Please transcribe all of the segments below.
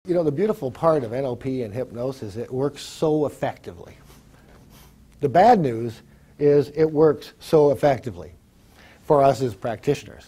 You know, the beautiful part of NLP and hypnosis, it works so effectively. The bad news is it works so effectively for us as practitioners.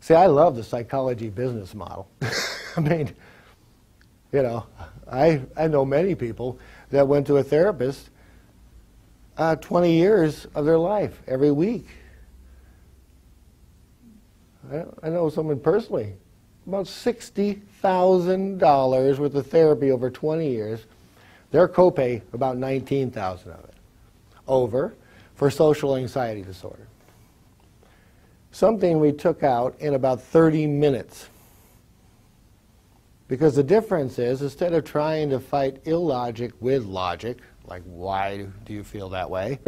See, I love the psychology business model. I mean, you know, I know many people that went to a therapist 20 years of their life every week. I know someone personally, about $60,000 worth of therapy over 20 years. Their copay, about $19,000 of it, over for social anxiety disorder. Something we took out in about 30 minutes. Because the difference is, instead of trying to fight illogic with logic, like why do you feel that way?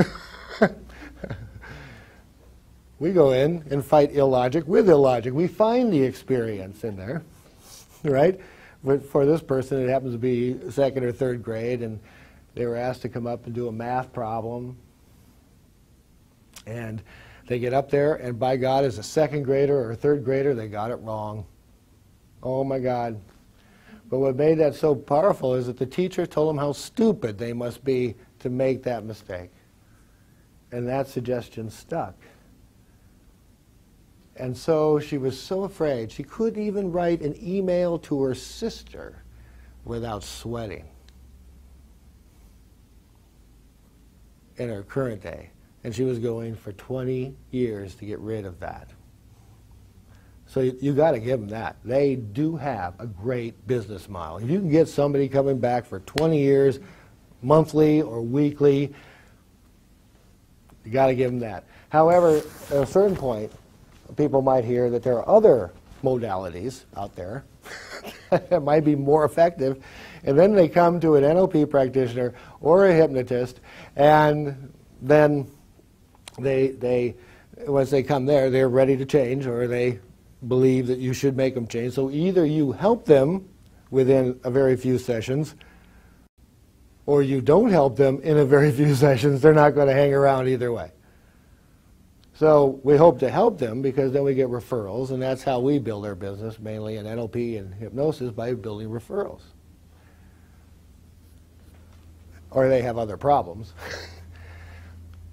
We go in and fight illogic with illogic. We find the experience in there, right? But for this person, it happens to be second or third grade, and they were asked to come up and do a math problem. And they get up there, and by God, as a second grader or a third grader, they got it wrong. Oh my God. But what made that so powerful is that the teacher told them how stupid they must be to make that mistake. And that suggestion stuck. And so she was so afraid, she couldn't even write an email to her sister without sweating in her current day. And she was going for 20 years to get rid of that. So you got to give them that. They do have a great business model. If you can get somebody coming back for 20 years, monthly or weekly, you got to give them that. However, at a certain point, people might hear that there are other modalities out there that might be more effective, and then they come to an NLP practitioner or a hypnotist, and then once they come there, they're ready to change, or they believe that you should make them change. So either you help them within a very few sessions, or you don't help them in a very few sessions. They're not going to hang around either way. So we hope to help them, because then we get referrals, and that's how we build our business, mainly in NLP and hypnosis, by building referrals. Or they have other problems.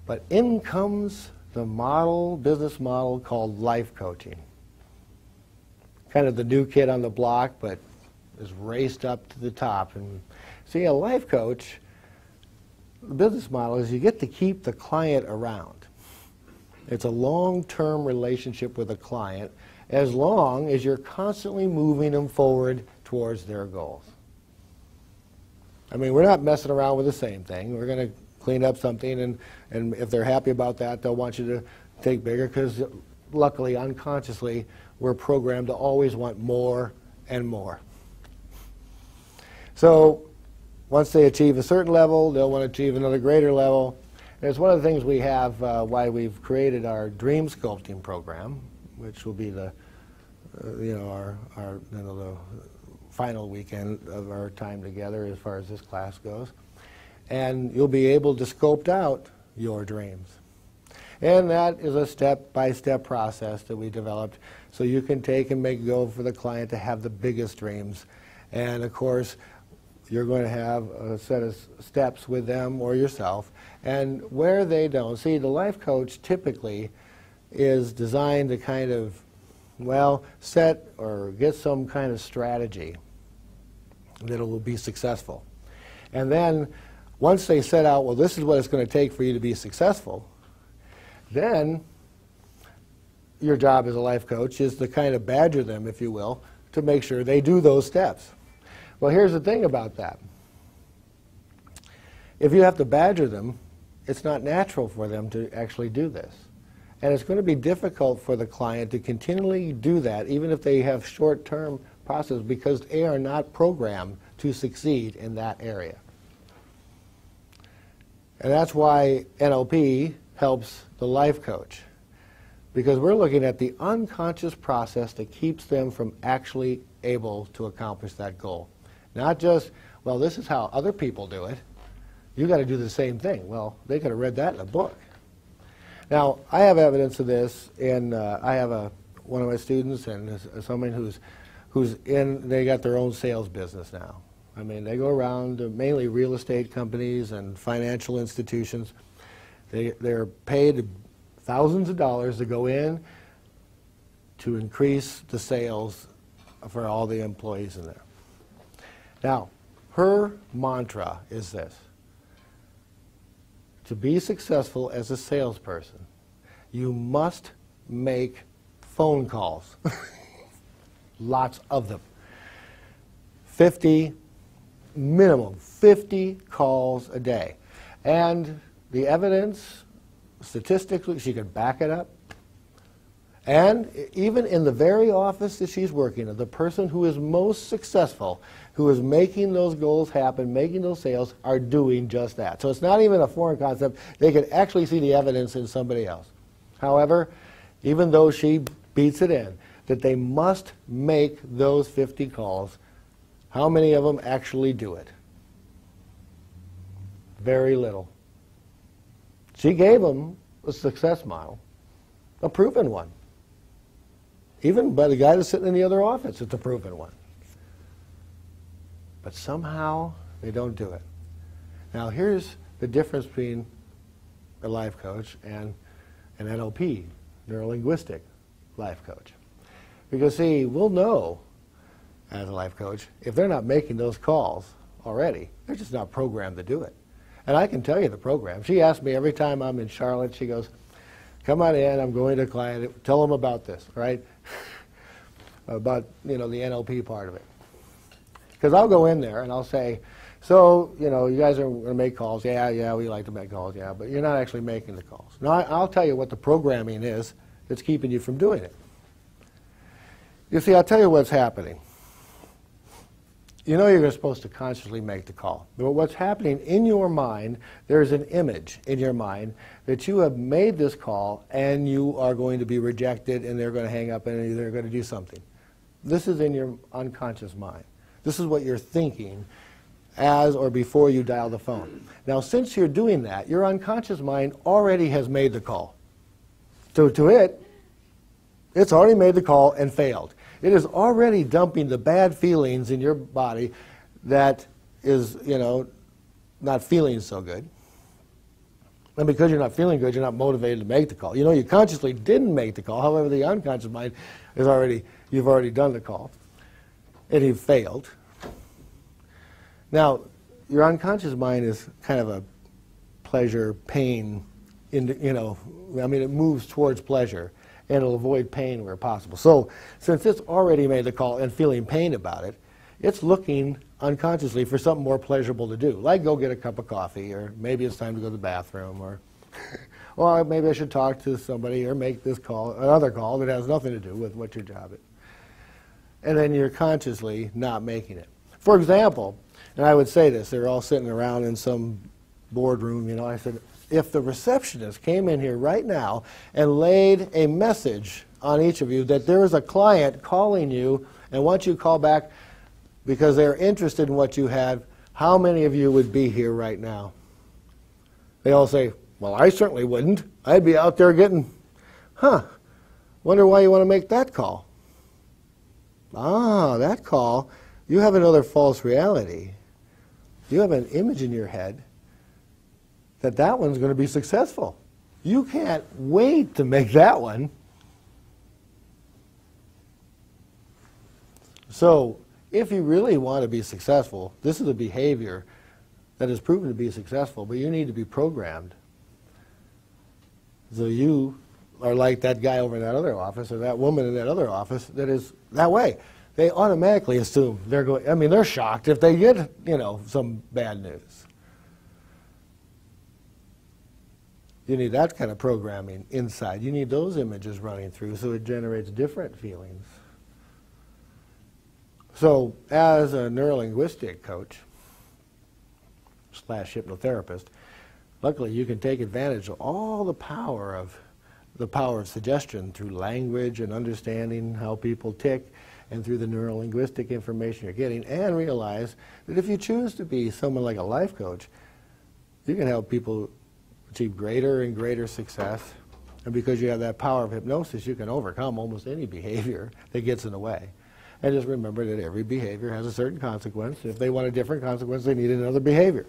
But in comes the business model called life coaching. Kind of the new kid on the block, but is raced up to the top. And see, a life coach, the business model is you get to keep the client around. It's a long-term relationship with a client, as long as you're constantly moving them forward towards their goals. I mean, we're not messing around with the same thing. We're going to clean up something, and if they're happy about that, they'll want you to take bigger, because luckily, unconsciously, we're programmed to always want more and more. So once they achieve a certain level, they'll want to achieve another greater level. And it's one of the things we have, why we've created our dream sculpting program, which will be the final weekend of our time together as far as this class goes. And you'll be able to sculpt out your dreams. And that is a step-by-step process that we developed, so you can take and make go for the client to have the biggest dreams. And of course, you're going to have a set of steps with them or yourself. And where they don't, see, the life coach typically is designed to kind of, well, set or get some kind of strategy that will be successful. And then once they set out, well, this is what it's going to take for you to be successful, then your job as a life coach is to kind of badger them, if you will, to make sure they do those steps. Well, here's the thing about that. If you have to badger them, it's not natural for them to actually do this. And it's going to be difficult for the client to continually do that, even if they have short-term process, because they are not programmed to succeed in that area. And that's why NLP helps the life coach, because we're looking at the unconscious process that keeps them from actually able to accomplish that goal. Not just, well, this is how other people do it. You got to do the same thing. Well, they could have read that in a book. Now, I have evidence of this in, I have one of my students, and someone who's they got their own sales business now. I mean, they go around to mainly real estate companies and financial institutions. They're paid thousands of dollars to go in to increase the sales for all the employees in there. Now, her mantra is this: to be successful as a salesperson, you must make phone calls. Lots of them. 50, minimum 50 calls a day. And the evidence, statistically, she could back it up. And even in the very office that she's working in, the person who is most successful, who is making those goals happen, making those sales, are doing just that. So it's not even a foreign concept. They could actually see the evidence in somebody else. However, even though she beats it in, that they must make those 50 calls, how many of them actually do it? Very little. She gave them a success model, a proven one. Even by the guy that's sitting in the other office, it's a proven one. But somehow they don't do it. Now here's the difference between a life coach and an NLP, Neuro Linguistic life coach. Because see, we'll know as a life coach if they're not making those calls already. They're just not programmed to do it. And I can tell you the program. She asks me every time I'm in Charlotte, she goes, come on in, I'm going to a client, tell them about this, right? About, the NLP part of it. Because I'll go in there and I'll say, so, you guys are going to make calls. Yeah, we like to make calls, yeah, but you're not actually making the calls. Now, I'll tell you what the programming is that's keeping you from doing it. You see, I'll tell you what's happening. You're supposed to consciously make the call. But what's happening in your mind, there's an image in your mind that you have made this call and you are going to be rejected and they're going to hang up and they're going to do something. This is in your unconscious mind. This is what you're thinking as or before you dial the phone. Now, since you're doing that, your unconscious mind already has made the call. So to it's already made the call and failed. It is already dumping the bad feelings in your body that is, not feeling so good. And because you're not feeling good, you're not motivated to make the call. You consciously didn't make the call. However, the unconscious mind is you've already done the call. And you've failed. Now, your unconscious mind is kind of a pleasure, pain, it moves towards pleasure. And it'll avoid pain where possible. So since it's already made the call and feeling pain about it, it's looking unconsciously for something more pleasurable to do, like go get a cup of coffee, or maybe it's time to go to the bathroom, or maybe I should talk to somebody or make this call, another call that has nothing to do with what your job is. And then you're consciously not making it. For example, and I would say this, they're all sitting around in some boardroom, I said, if the receptionist came in here right now and laid a message on each of you that there is a client calling you and wants you to call back because they're interested in what you have, how many of you would be here right now? They all say, well, I certainly wouldn't. I'd be out there getting, wonder why you want to make that call. Ah, that call, you have another false reality. You have an image in your head that one's going to be successful. You can't wait to make that one. So if you really want to be successful, this is a behavior that is proven to be successful, but you need to be programmed. So you are like that guy over in that other office or that woman in that other office that is that way. They automatically assume they're going, they're shocked if they get, some bad news. You need that kind of programming inside. You need those images running through so it generates different feelings. So as a neuro-linguistic coach / hypnotherapist, luckily you can take advantage of all the power of suggestion through language and understanding how people tick and through the neuro-linguistic information you're getting, and realize that if you choose to be someone like a life coach, you can help people achieve greater and greater success. And because you have that power of hypnosis, you can overcome almost any behavior that gets in the way. And just remember that every behavior has a certain consequence. If they want a different consequence, they need another behavior.